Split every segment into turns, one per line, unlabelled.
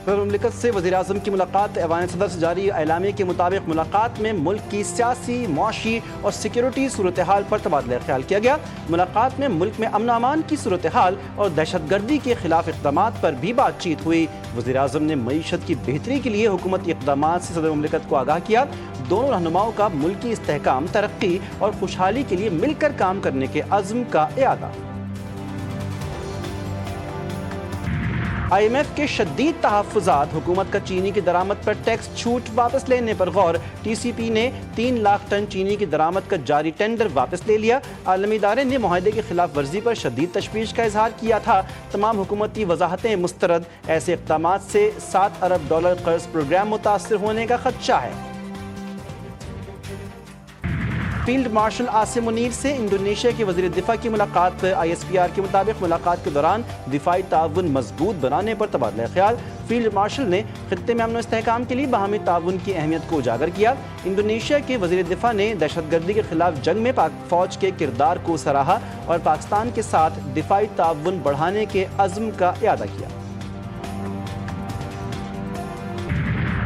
صدر مملکت سے وزیراعظم کی ملاقات۔ ایوان صدر سے جاری اعلامیے کے مطابق ملاقات میں ملک کی سیاسی، معاشی اور سیکیورٹی صورتحال پر تبادلہ خیال کیا گیا۔ ملاقات میں ملک میں امن و امان کی صورتحال اور دہشت گردی کے خلاف اقدامات پر بھی بات چیت ہوئی۔ وزیراعظم نے معیشت کی بہتری کے لیے حکومتی اقدامات سے صدر مملکت کو آگاہ کیا۔ دونوں رہنماؤں کا ملکی استحکام، ترقی اور خوشحالی کے لیے مل کر کام کرنے کے عزم کا اعادہ۔ IMF کے شدید تحفظات، حکومت کا چینی کی درآمد پر ٹیکس چھوٹ واپس لینے پر غور۔ TCP نے 3 لاکھ ٹن چینی کی درآمد کا جاری ٹینڈر واپس لے لیا۔ عالمی ادارے نے معاہدے کی خلاف ورزی پر شدید تشویش کا اظہار کیا تھا۔ تمام حکومتی وضاحتیں مسترد۔ ایسے اقدامات سے $7 ارب قرض پروگرام متاثر ہونے کا خدشہ ہے۔ فیلڈ مارشل عاصم منیر سے انڈونیشیا کے وزیر دفاع کی ملاقات۔ ISPR کے مطابق ملاقات کے دوران دفاعی تعاون مضبوط بنانے پر تبادلہ خیال۔ فیلڈ مارشل نے خطے میں امن و استحکام کے لیے باہمی تعاون کی اہمیت کو اجاگر کیا۔ انڈونیشیا کے وزیر دفاع نے دہشت گردی کے خلاف جنگ میں پاک فوج کے کردار کو سراہا اور پاکستان کے ساتھ دفاعی تعاون بڑھانے کے عزم کا اعادہ کیا۔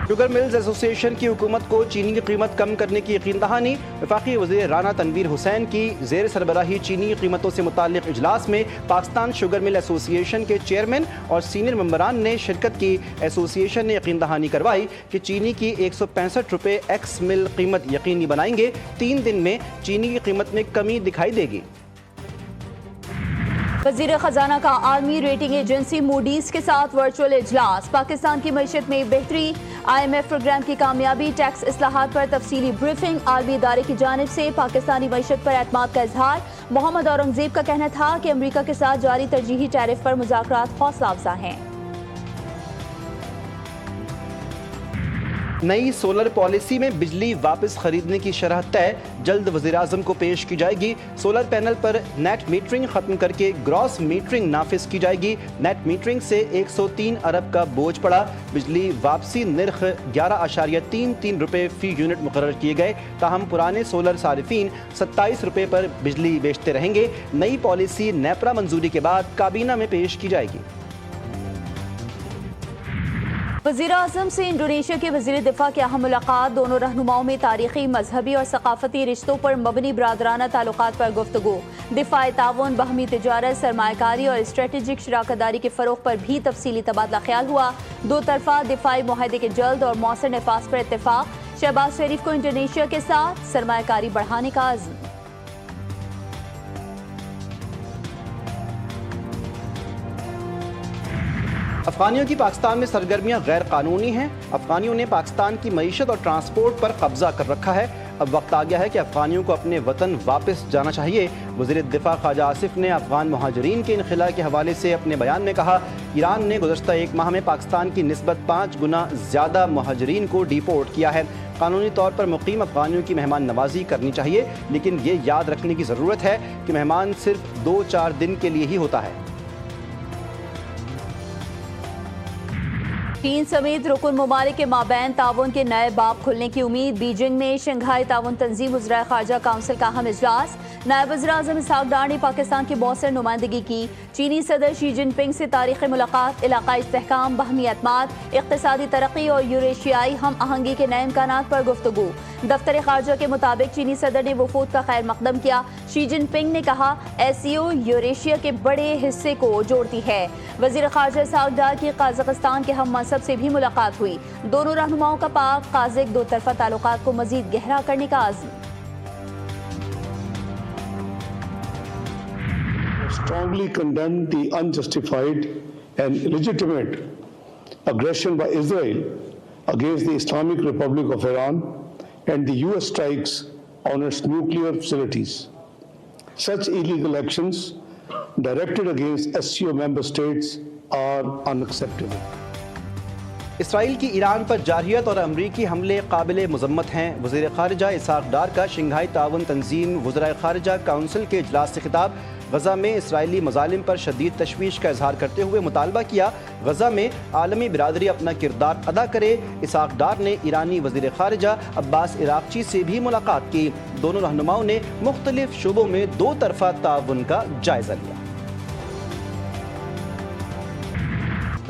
شوگر ملز ایسوسی ایشن کی حکومت کو چینی کی قیمت کم کرنے کی یقین دہانی۔ وفاقی وزیر رانا تنویر حسین کی زیر سربراہی چینی کی قیمتوں سے متعلق اجلاس میں پاکستان شوگر مل ایسوسی ایشن کے چیئرمین اور سینئر ممبران نے شرکت کی۔ ایسوسی ایشن نے یقین دہانی کروائی کہ چینی کی $165 ایکس مل قیمت یقینی بنائیں گے۔ 3 دن میں چینی کی قیمت میں کمی دکھائی دے گی۔
وزیر خزانہ کا عالمی ریٹنگ ایجنسی موڈیز کے ساتھ ورچوئل اجلاس۔ پاکستان کی معیشت میں بہتری، IMF پروگرام کی کامیابی، ٹیکس اصلاحات پر تفصیلی بریفنگ۔ عالمی ادارے کی جانب سے پاکستانی معیشت پر اعتماد کا اظہار۔ محمد اورنگزیب کا کہنا تھا کہ امریکہ کے ساتھ جاری ترجیحی ٹیرف پر مذاکرات حوصلہ افزا ہیں۔
نئی سولر پالیسی میں بجلی واپس خریدنے کی شرح طے، جلد وزیراعظم کو پیش کی جائے گی۔ سولر پینل پر نیٹ میٹرنگ ختم کر کے گراس میٹرنگ نافذ کی جائے گی۔ نیٹ میٹرنگ سے 103 ارب کا بوجھ پڑا۔ بجلی واپسی نرخ $11.33 فی یونٹ مقرر کیے گئے، تاہم پرانے سولر صارفین $27 پر بجلی بیچتے رہیں گے۔ نئی پالیسی نیپرا منظوری کے بعد کابینہ میں پیش کی جائے گی۔
وزیر اعظم سے انڈونیشیا کے وزیر دفاع کی اہم ملاقات۔ دونوں رہنماؤں میں تاریخی، مذہبی اور ثقافتی رشتوں پر مبنی برادرانہ تعلقات پر گفتگو۔ دفاعی تعاون، باہمی تجارت، سرمایہ کاری اور اسٹریٹجک شراکت داری کے فروغ پر بھی تفصیلی تبادلہ خیال ہوا۔ دو طرفہ دفاعی معاہدے کے جلد اور مؤثر نفاذ پر اتفاق۔ شہباز شریف کو انڈونیشیا کے ساتھ سرمایہ کاری بڑھانے کا عزم۔
افغانیوں کی پاکستان میں سرگرمیاں غیر قانونی ہیں۔ افغانیوں نے پاکستان کی معیشت اور ٹرانسپورٹ پر قبضہ کر رکھا ہے۔ اب وقت آ گیا ہے کہ افغانیوں کو اپنے وطن واپس جانا چاہیے۔ وزیر دفاع خواجہ آصف نے افغان مہاجرین کے انخلاء کے حوالے سے اپنے بیان میں کہا، ایران نے گزشتہ 1 ماہ میں پاکستان کی نسبت 5 گنا زیادہ مہاجرین کو ڈیپورٹ کیا ہے۔ قانونی طور پر مقیم افغانیوں کی مہمان نوازی کرنی چاہیے، لیکن یہ یاد رکھنے کی ضرورت ہے کہ مہمان صرف 2-4 دن کے لیے ہی ہوتا ہے۔
چین سمیت رکن ممالک کے مابین تعاون کے نئے باب کھلنے کی امید۔ بیجنگ میں شنگھائی تعاون تنظیم وزرائے خارجہ کونسل کا اہم اجلاس۔ نائب وزیر اعظم اسحاق ڈار نے پاکستان کی مؤثر نمائندگی کی۔ چینی صدر شی جن پنگ سے تاریخی ملاقات۔ علاقائی استحکام، باہمی اعتماد، اقتصادی ترقی اور یوریشیائی ہم آہنگی کے نئے امکانات پر گفتگو۔ دفتر خارجہ کے مطابق چینی صدر نے وفود کا خیر مقدم کیا۔ شی جن پنگ نے کہا، SCO یوریشیا کے بڑے حصے کو جوڑتی ہے۔ وزیر خارجہ اسحاق ڈار کی قازقستان کے ہم منصب سے بھی ملاقات ہوئی۔ دونوں رہنماؤں کا پاک قازق دو طرفہ تعلقات کو مزید گہرا کرنے کا عزم۔
Strongly condemn the unjustified and illegitimate aggression by Israel against the Islamic Republic of Iran and the US strikes on its nuclear facilities. Such illegal actions directed against SCO member states are unacceptable.
اسرائیل کی ایران پر جارحیت اور امریکی حملے قابل مذمت ہیں۔ وزیر خارجہ اسحاق ڈار کا شنگھائی تعاون تنظیم وزرائے خارجہ کونسل کے اجلاس سے خطاب۔ غزہ میں اسرائیلی مظالم پر شدید تشویش کا اظہار کرتے ہوئے مطالبہ کیا، غزہ میں عالمی برادری اپنا کردار ادا کرے۔ اسحاق ڈار نے ایرانی وزیر خارجہ عباس عراقچی سے بھی ملاقات کی۔ دونوں رہنماؤں نے مختلف شعبوں میں دو طرفہ تعاون کا جائزہ لیا۔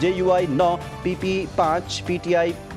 JUI 9, PP 5, PTI